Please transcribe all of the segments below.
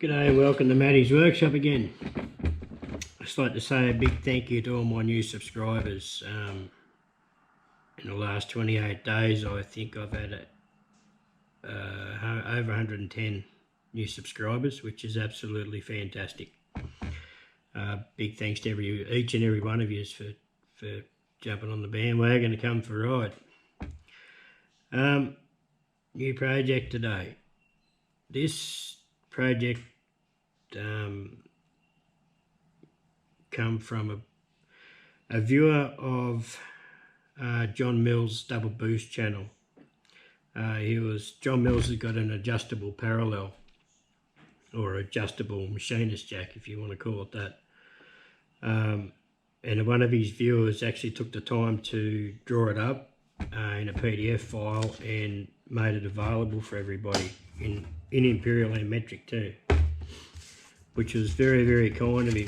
G'day and welcome to Matty's Workshop again. I'd just like to say a big thank you to all my new subscribers. In the last 28 days I think I've had over 110 new subscribers, which is absolutely fantastic. Big thanks to each and every one of you for jumping on the bandwagon to come for a ride. New project today. This project come from a viewer of John Mills' Double Boost channel. John Mills has got an adjustable parallel, or adjustable machinist jack if you want to call it that. And one of his viewers actually took the time to draw it up in a PDF file and made it available for everybody in imperial and metric too, which was very, very kind of him.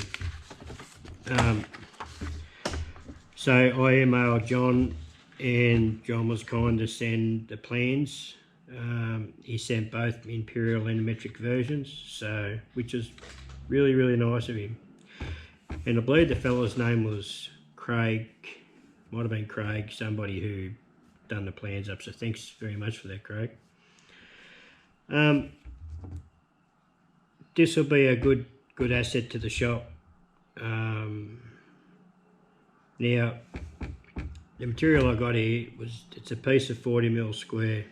So I emailed John, and John was kind to send the plans. He sent both imperial and metric versions, which is really, really nice of him. And I believe the fella's name was Craig, might have been Craig, somebody who done the plans up, so thanks very much for that, Craig. This will be a good asset to the shop. Now, the material I got here it's a piece of 40mm square.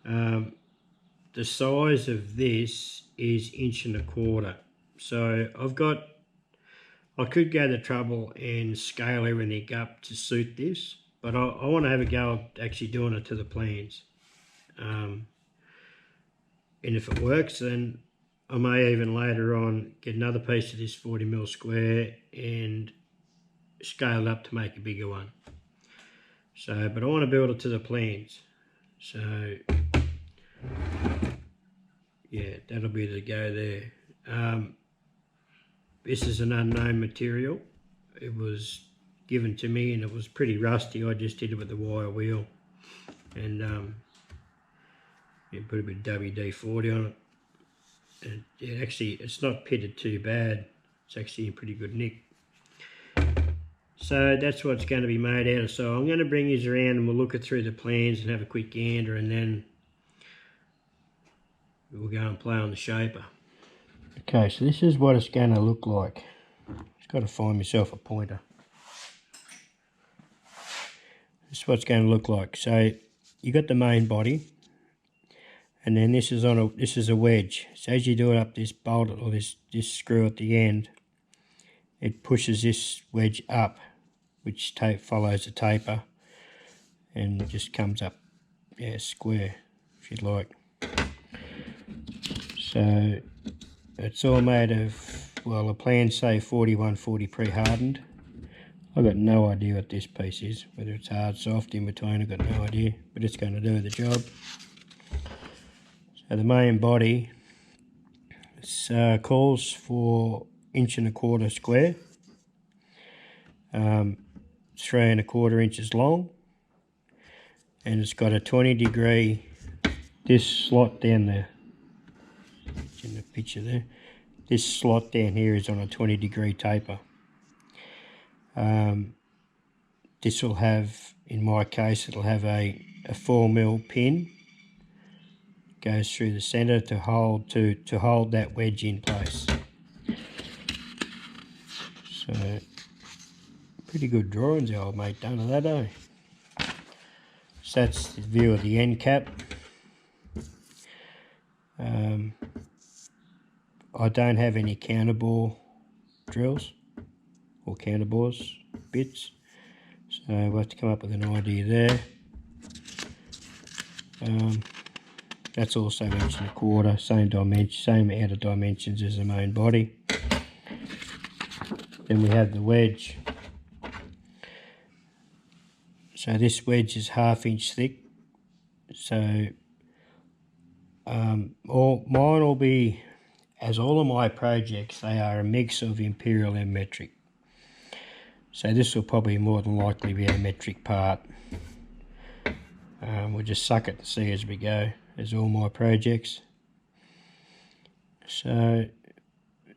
The size of this is 1.25 inches. So I could go the trouble and scale everything up to suit this, but I want to have a go at actually doing it to the plans. And if it works, then I may even later on get another piece of this 40mm square and scale it up to make a bigger one. But I want to build it to the plans. So yeah, that'll be the go there. This is an unknown material. It was given to me and it was pretty rusty. I just did it with a wire wheel and put a bit of WD-40 on it. And it's not pitted too bad. It's actually in pretty good nick. So that's what it's going to be made out of. So I'm going to bring these around and we'll look it through the plans and have a quick gander, and then we'll go and play on the shaper. Okay, so this is what it's going to look like. Just got to find myself a pointer. This is what it's going to look like. So you got the main body, and then this is a wedge. So as you do it up this bolt or this screw at the end, it pushes this wedge up, which follows the taper, and it just comes up, square, if you'd like. So it's all made of, well, the plans say 4140 pre-hardened. I've got no idea what this piece is, whether it's hard, soft, in between, I've got no idea, but it's going to do the job. So the main body calls for 1.25 inches square, 3.25 inches long, and it's got a 20-degree, this slot down there, it's in the picture there, this slot down here is on a 20-degree taper. This will have, in my case, it'll have a 4mm pin, goes through the centre to hold that wedge in place. So pretty good drawings the old mate done of that, eh? So that's the view of the end cap. I don't have any counterbore drills or counterbores bits, so we'll have to come up with an idea there. That's also 1.25 inches, same dimension, same outer dimensions as the main body. Then we have the wedge. So this wedge is 1/2 inch thick. So mine will be, as all of my projects, they are a mix of imperial and metric. So this will probably more than likely be a metric part. We'll just suck it and see as we go, as all my projects. So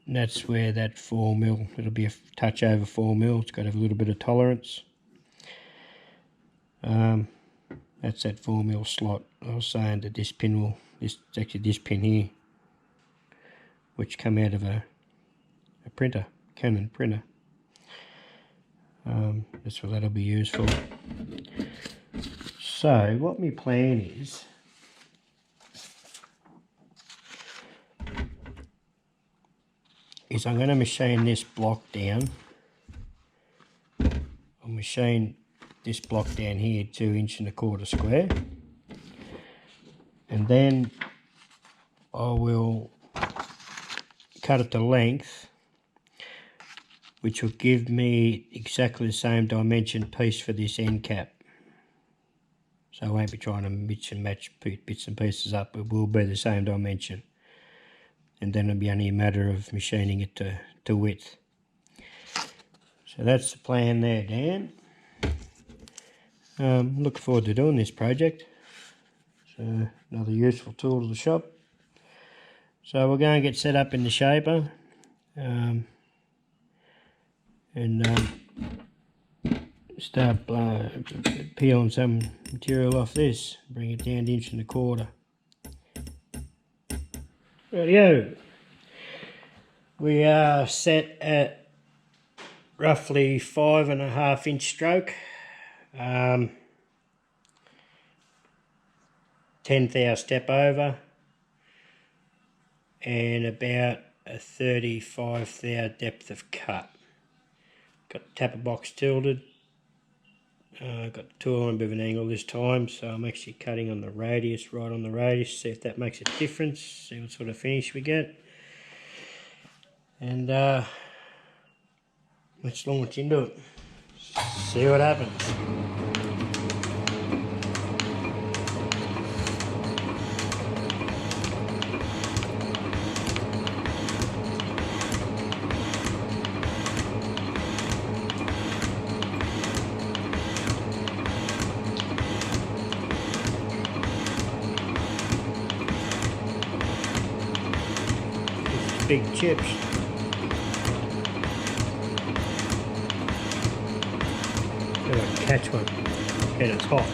that's where that 4mm, it'll be a touch over 4mm. It's got to have a little bit of tolerance. That's that 4mm slot. I was saying that this pin will, it's actually this pin here, which come out of a printer, Canon printer. That's what that'll be used for. So what my plan is I'm going to machine this block down. I'll machine this block down here 2 1/4 square, and then I will cut it to length, which will give me exactly the same dimension piece for this end cap. So I won't be trying to mix and match bits and pieces up. It will be the same dimension, and then it'll be only a matter of machining it to width. So that's the plan there, Dan. Look forward to doing this project. So another useful tool to the shop. So we're going to get set up in the shaper, and start peeling some material off this, bring it down to 1 1/4. Rightio. We are set at roughly 5.5 inch stroke, 10th hour step over, and about a 35th hour depth of cut. Got the tapper box tilted. Got the tool on a bit of an angle this time, so I'm actually cutting on the radius, right on the radius, see if that makes a difference, see what sort of finish we get. And let's launch into it, see what happens. Big chips. Gotta catch one. And it's hot.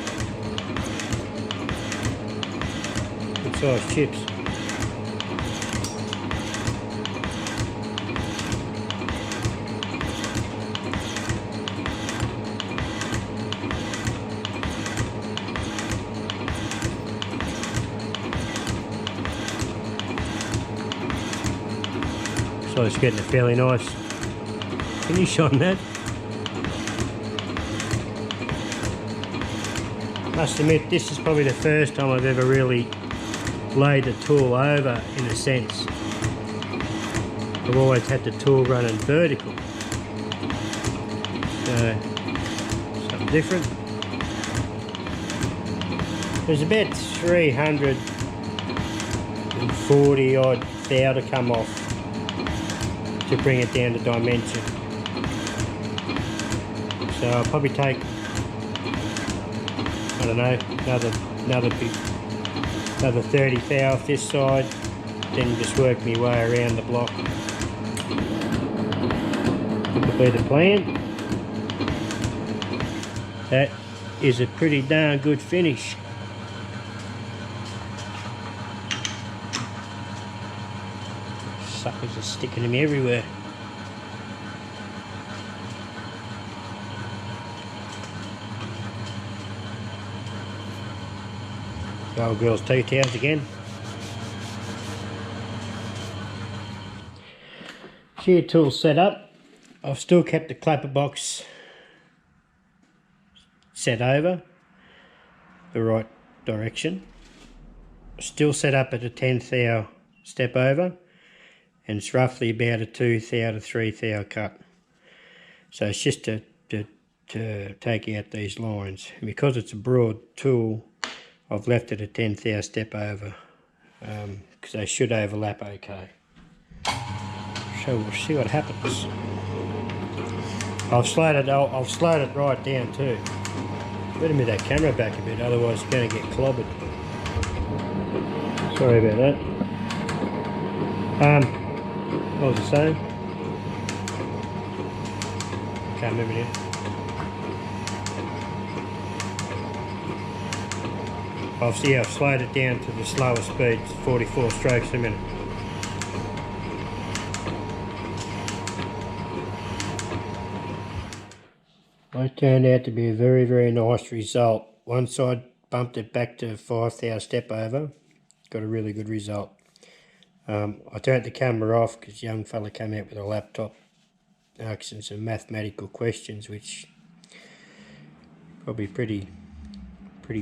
Good sized chips. So it's getting a fairly nice finish on that. Must admit, this is probably the first time I've ever really laid the tool over, in a sense. I've always had the tool running vertical. So, something different. There's about 340 odd thou to come off to bring it down to dimension. So I'll probably take, I don't know, another 30 thou off this side, then just work my way around the block. That will be the plan. That is a pretty darn good finish. Suckers are sticking to me everywhere. The old girl's tea towels again. Shear tool set up. I've still kept the clapper box set over the right direction. Still set up at a 10th thou step over, and it's roughly about a 2 thou to 3 thou cut. So it's just to take out these lines. And because it's a broad tool, I've left it a 10th thou step over, because they should overlap okay. So we'll see what happens. I've slowed it right down too. Better move that camera back a bit, otherwise it's going to get clobbered. Sorry about that. What was I saying? Can't remember now. Obviously, I've slowed it down to the slower speed, 44 strokes a minute. It turned out to be a very, very nice result. Once I bumped it back to 5,000 step over, got a really good result. I turned the camera off because a young fella came out with a laptop asking some mathematical questions, which probably pretty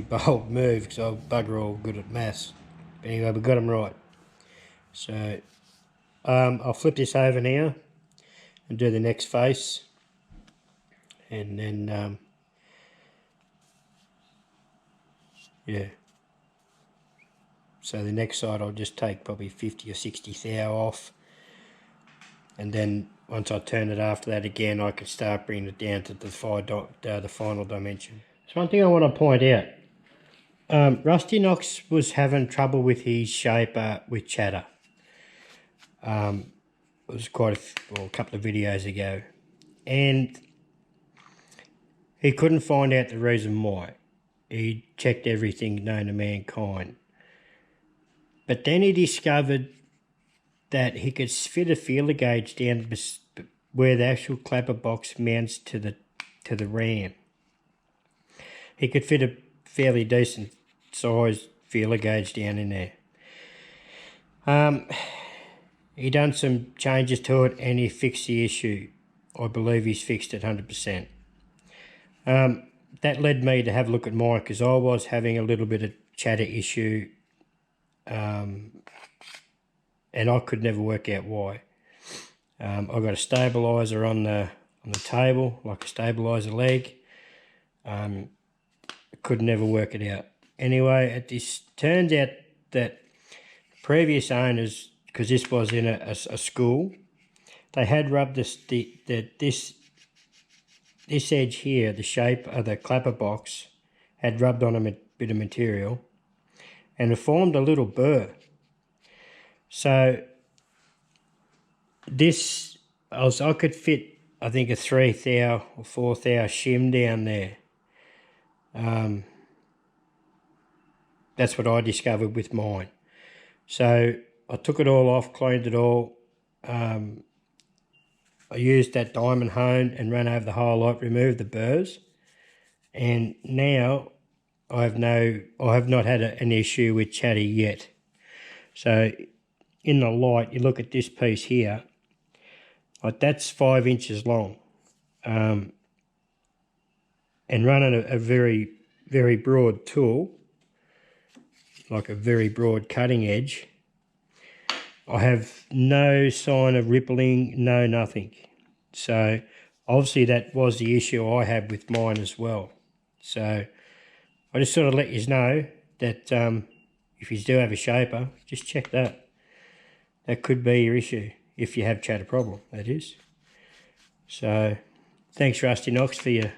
bold move because I'm bugger all good at maths. But anyway, we got them right. So I'll flip this over now and do the next face, and then yeah. So the next side I'll just take probably 50 or 60 thou off, and then once I turn it after that again, I can start bringing it down to the final dimension. So one thing I want to point out, Rusty Knox was having trouble with his shaper with chatter. It was quite a couple of videos ago, and he couldn't find out the reason why. He checked everything known to mankind. But then he discovered that he could fit a feeler gauge down where the actual clapper box mounts to the RAM. He could fit a fairly decent sized feeler gauge down in there. He done some changes to it and he fixed the issue. I believe he's fixed it 100%. That led me to have a look at mine because I was having a little bit of chatter issue, and I could never work out why. I've got a stabiliser on the table, like a stabiliser leg. I could never work it out. Anyway, it turns out that previous owners, because this was in a school, they had rubbed this edge here, the shape of the clapper box, had rubbed on a bit of material, and it formed a little burr. So this, I could fit, I think, a 3 thou or 4 thou shim down there. That's what I discovered with mine. So I took it all off, cleaned it all. I used that diamond hone and ran over the whole lot, removed the burrs, and now I have not had an issue with chatter yet. So in the light, you look at this piece here, like that's 5 inches long, and running a very, very broad tool, like a very broad cutting edge, I have no sign of rippling, no nothing. So obviously that was the issue I had with mine as well. So I just sort of let you know that if you do have a shaper, just check that. That could be your issue, if you have chatter problem, that is. So thanks Rusty Knox for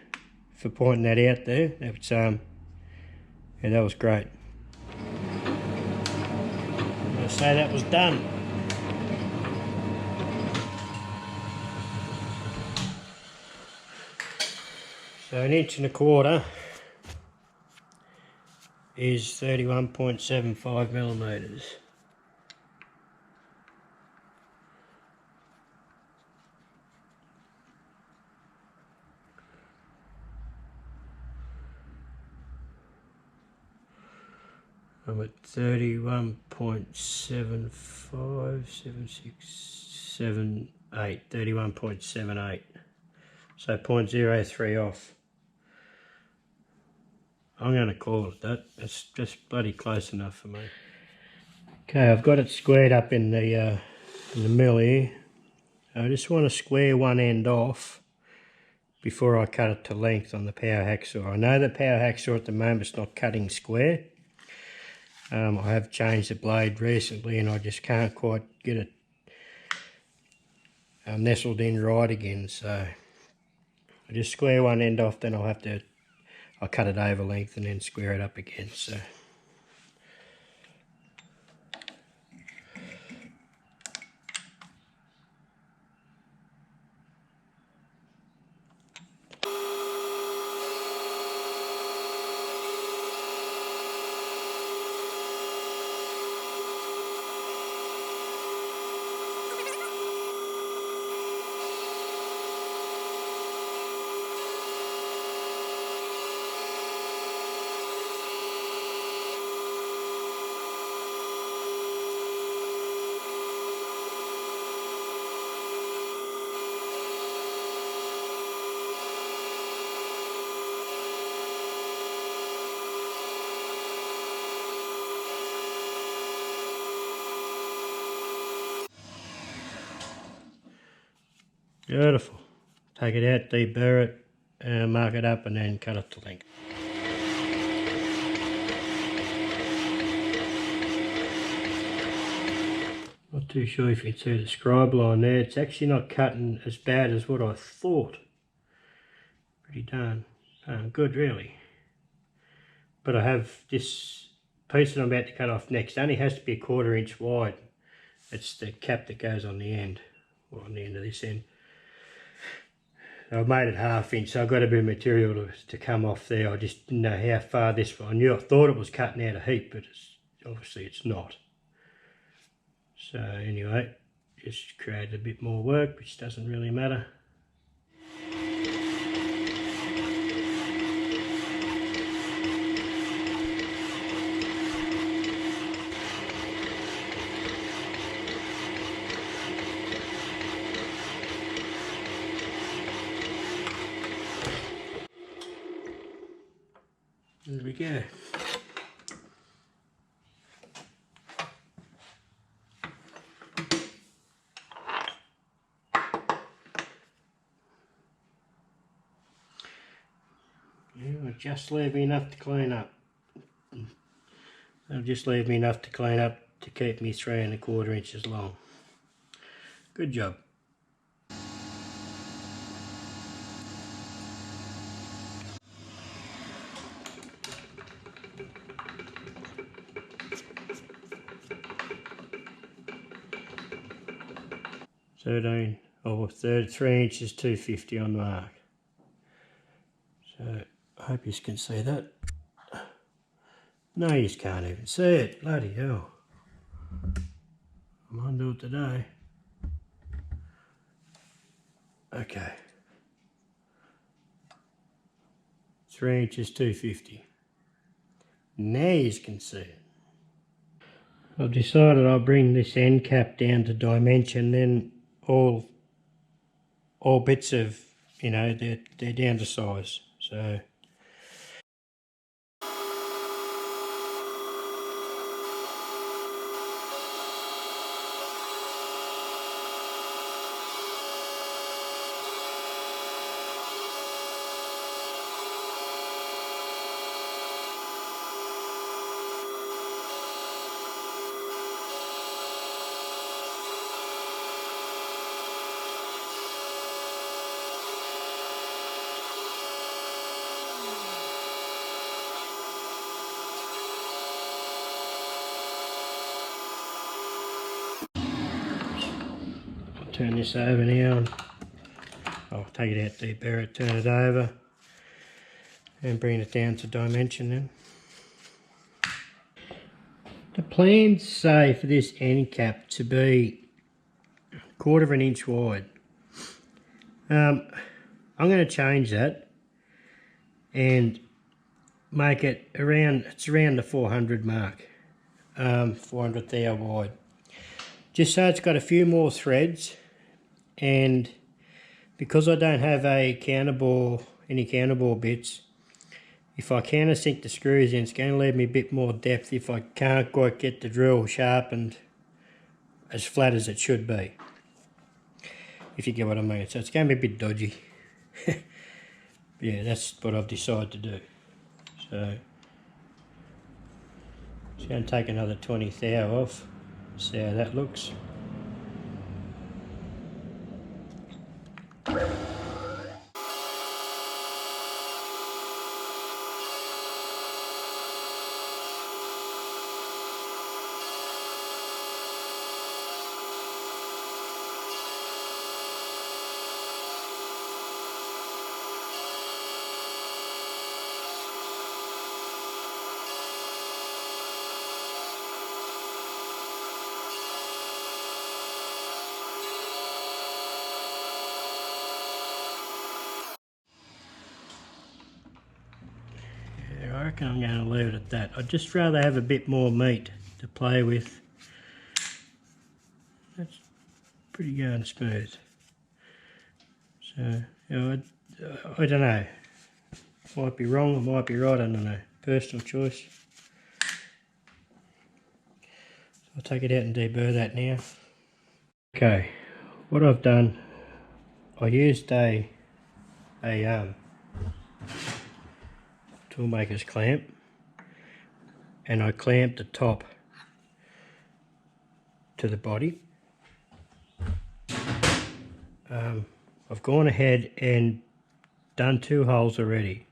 pointing that out there. That's yeah, that was great. I'm going to say that was done. So 1.25 inches is 31.75 millimetres. I'm at 31.75, 31.78. So 0.03 off. I'm going to call it that. That's just bloody close enough for me. Okay, I've got it squared up in the mill here. I just want to square one end off before I cut it to length on the power hacksaw. I know the power hacksaw at the moment is not cutting square. I have changed the blade recently and I just can't quite get it nestled in right again. So I just square one end off, then I'll cut it over length and then square it up again. So Beautiful. Take it out, deburr it, mark it up and then cut it to length. Not too sure if you can see the scribe line there. It's actually not cutting as bad as what I thought. Pretty darn good really. But I have this piece that I'm about to cut off next. It only has to be 1/4 inch wide. It's the cap that goes on the end, or on the end of this end. I've made it 1/2 inch, so I've got a bit of material to come off there. I just didn't know how far this was. I thought it was cutting out a heap, but obviously it's not. So anyway, just created a bit more work, which doesn't really matter. There we go. It'll just leave me enough to clean up. It'll just leave me enough to clean up to keep me 3 1/4 inches long. Good job. Three inches 250 on the mark. So I hope you can see that. No, you can't even see it. Bloody hell. I'm onto it today. Okay. 3 inches 250. Now you can see it. I've decided I'll bring this end cap down to dimension, then all bits of, you know, they're down to size. So turn this over now. I'll take it out, deburr it, turn it over, and bring it down to dimension then. The plans say for this end cap to be 1/4 inch wide. I'm going to change that and make it around the 400 mark, 400 thou wide, just so it's got a few more threads. And because I don't have any counterbore bits, if I countersink the screws in, it's going to leave me a bit more depth if I can't quite get the drill sharpened as flat as it should be, if you get what I mean. So it's going to be a bit dodgy. Yeah, that's what I've decided to do. So it's going to take another 20 thou off, see how that looks. I reckon I'm going to leave it at that. I'd just rather have a bit more meat to play with. That's pretty darn smooth. So, you know, I don't know. Might be wrong, it might be right, I don't know. Personal choice. So I'll take it out and deburr that now. Okay, what I've done, I used a toolmaker's clamp, and I clamped the top to the body. I've gone ahead and done 2 holes already,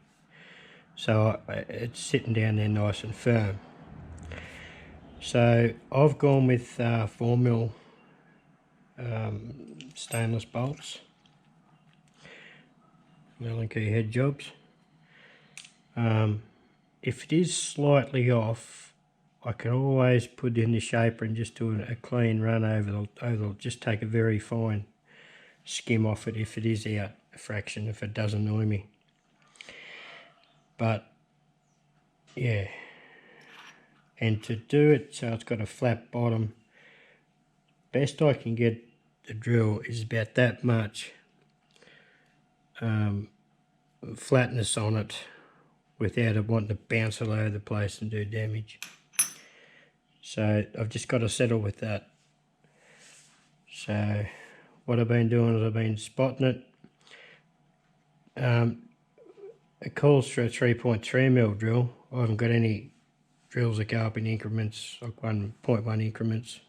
so it's sitting down there nice and firm. So I've gone with 4mm stainless bolts, Allen key head jobs. If it is slightly off, I can always put in the shaper and just do a clean run over the, just take a very fine skim off it if it is out a fraction, if it does annoy me. But yeah, and to do it so it's got a flat bottom, best I can get the drill is about that much flatness on it without it wanting to bounce all over the place and do damage. So I've just got to settle with that. So what I've been doing is I've been spotting it. It calls for a 3.3mm drill. I haven't got any drills that go up in increments, like 1.1 increments.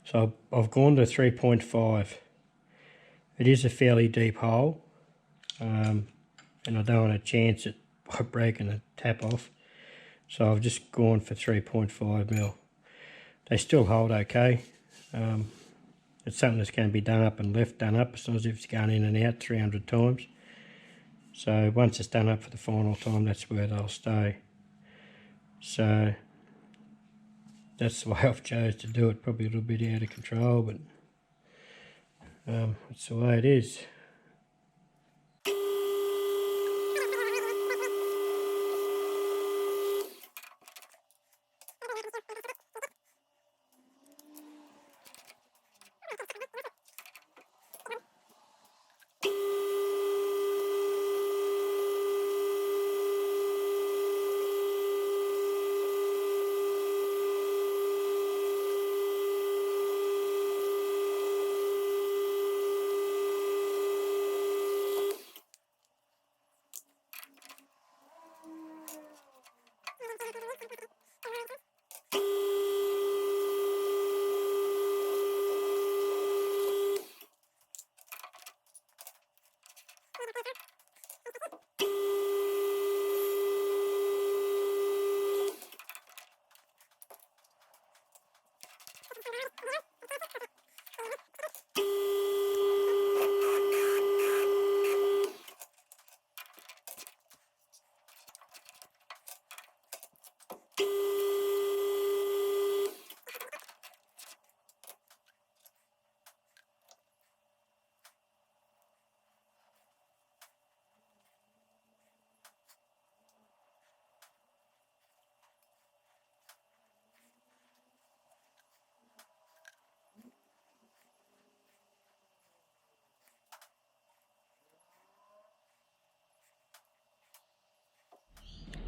So I've gone to 3.5. It is a fairly deep hole, and I don't want to chance it by breaking the tap off. So I've just gone for 3.5mm. They still hold okay. It's something that's going to be done up and left done up. It's not as if it's going in and out 300 times. So once it's done up for the final time, that's where they'll stay. So that's the way I've chose to do it. Probably a little bit out of control, but it's the way it is.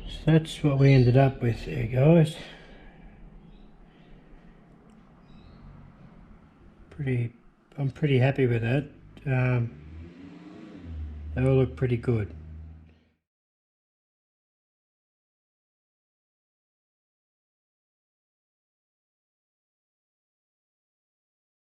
So that's what we ended up with there, guys. I'm pretty happy with that. They all look pretty good.